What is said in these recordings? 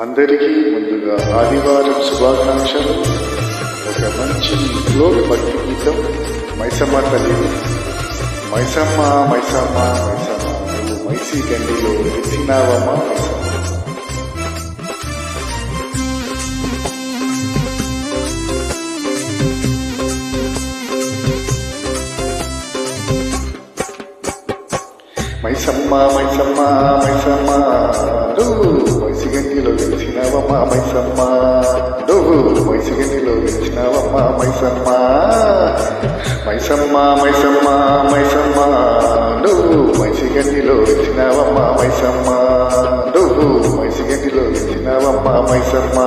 అందరికీ ముందుగా ఆదివారం శుభాకాంక్షలు. ఒక మంచి ఫ్లోర్ భక్తి గీతం మైసమ్మ తల్లి. మైసమ్మ మైసమ్మ మైసమ్మ నువ్వు మైసీ గండిలో వెలిసినావమ్మా మైసమ్మ. మైసమ్మ మైసమ్మ నువ్వు మైసిగండిలో వెలిసినావమ్మా మైసమ్మ. నువ్వు మైసిగండిలో వెలిసినావమ్మా మైసమ్మ. మైసమ్మ మైసమ్మ మైసమ్మ నువ్వు మైసిగండిలో వెలిసినావమ్మా మైసమ్మ. నువ్వు మైసిగండిలో వెలిసినావమ్మా మైసమ్మ.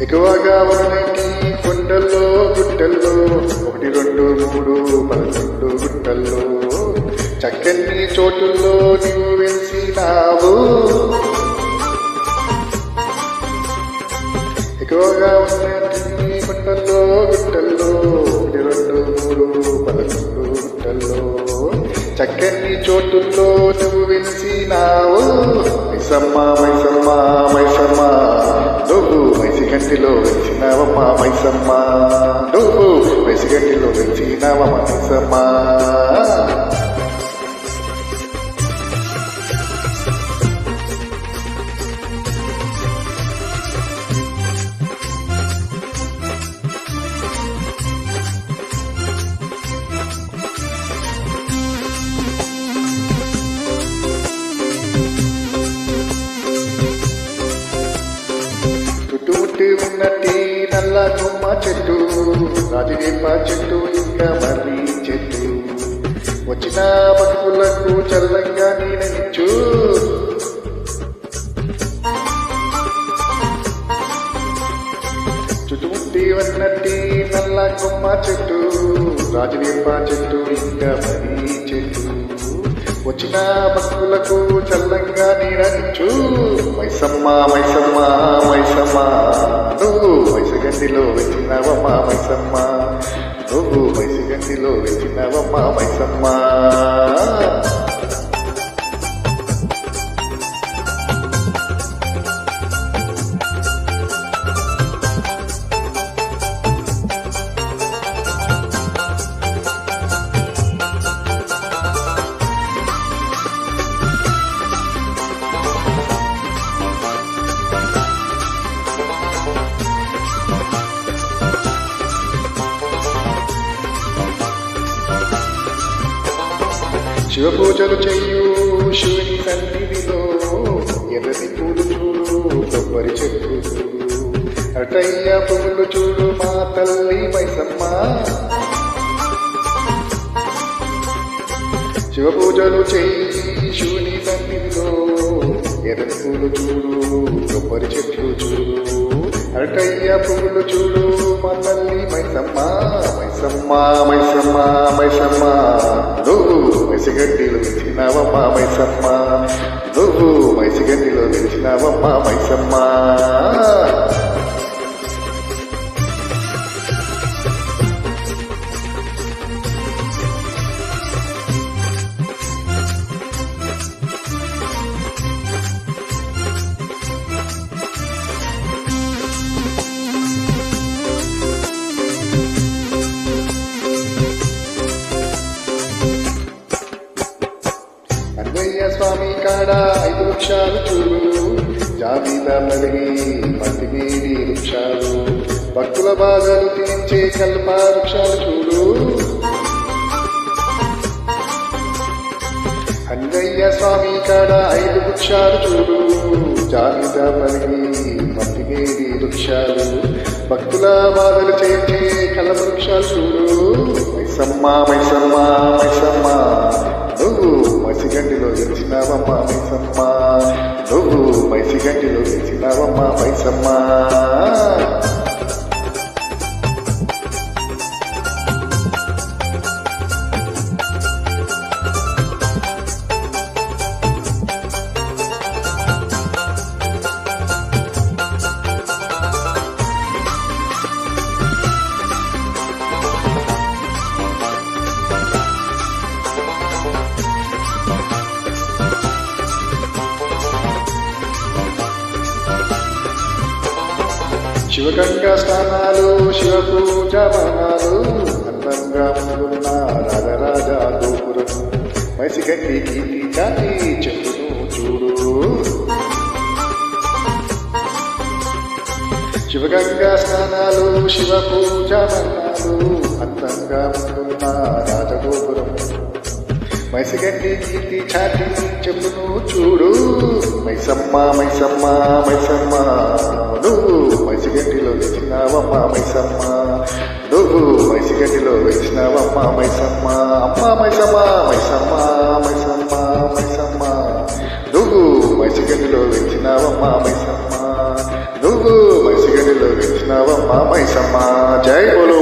ఎక్కువగా ఉన్నటి కొండల్లో గుట్టల్లో 1 2 3 11 గుట్టల్లో చక్కని చోటుల్లో నీవు వెలిసినావు. ఎక్కువగా ఉన్నటి కొండల్లో గుట్టల్లో 1 2 3 11 గుట్టల్లో చక్కని చోటుల్లో నువ్వు వెలిసినావు. మైసమ్మ మైసమ్మ మైసమ్మ నువ్వు మైసిగండిలో వెలిసినావమ్మా మైసమ్మ. నువ్వు మైసిగండిలో వెలిసినావమ్మా మైసమ్మ. ఉన్నట్టి నల్ల కొమ్మ చెట్టు, రాజవేప చెట్టు, ఇంకా మర్రి చెట్టు వచ్చిన భక్తులకు చల్లంగా నీడనిచ్చు. చుట్టుముట్టి ఉన్నట్టి నల్ల కొమ్మ చెట్టు, రాజవేప చెట్టు, ఇంకా మర్రి చెట్టు వచ్చిన భక్తులకు చల్లంగా నీడనిచ్చు. మైసమ్మ మైసమ్మ మైసమ్మ నువ్వు మైసిగండిలో వెలిసినావమ్మా మైసమ్మ. నువ్వు మైసిగండిలో వెలిసినావమ్మా మైసమ్మ. శివ పూజలు చెయ్యు శివుని సన్నిధిలో ఎర్రని పూలు చూడు, కొబ్బరి చెట్టు చూడు, అటయ్య పువ్వులు చూడు మా తల్లి మైసమ్మ. శివ పూజలు చెయ్యి శివుని సన్నిధిలో ఎర్రని పూలు చూడు, కొబ్బరి చెట్లు చూడు, అటయ్య పువ్వులు చూడు మా తల్లి మైసమ్మ. మైసమ్మ మైసమ్మ మైసమ్మ నువ్వు మైసిగండిలో వెలిసినావమ్మా మైసమ్మ. నువ్వు మైసిగండిలో వెలిసినావమ్మా మైసమ్మ. రంగయ్య స్వామి కాడ 5 వృక్షాలు చూడు, జాబితా పలిగి మతిమీరి వృక్షాలు, భక్తుల బాధలు తీర్చే కల్ప వృక్షాలు చూడు. రంగయ్య స్వామి కాడ 5 వృక్షాలు చూడు, జాబితా పలిగి మతిమీరి వృక్షాలు, భక్తుల బాధలు చేర్చే కల్ప వృక్షాలు చూడు. మైసమ్మ మైసమ్మ మైసమ్మ నువ్వు మైసిగండిలో వెలిసినావమ్మా మైసమ్మ. నువ్వు మైసిగండిలో వెలిసి వెలిసినావమ్మ మైసమ్మ. శివగంగా స్నానాలు శివ పూజా బాణాలు అందంగా ముందున్న రాజరాజా గోపురం మైసిగంటి కీర్తి చాటి చెప్పును చూడు. శివగంగా స్నానాలు శివ పూజా బాణాలు అందంగా ముందున్న రాజగోపురం మైసిగంటి కీర్తి చాటి చెప్పును చూడు. మైసమ్మ మైసమ్మ మైసమ్మ నువ్వు మైసిగంటిలో వెలిసినావమ్మ మైసమ్మ. నువ్వు మైసిగంటిలో వెలిసినావమ్మ మైసమ్మ. అమ్మ మైసమ్మ మైసమ్మ మైసమ్మ మైసమ్మ నువ్వు మైసిగంటిలో వెలిసినావమ్మ మైసమ్మ. నువ్వు మైసిగంటిలో వెలిసినావమ్మ మైసమ్మ. జై బోలో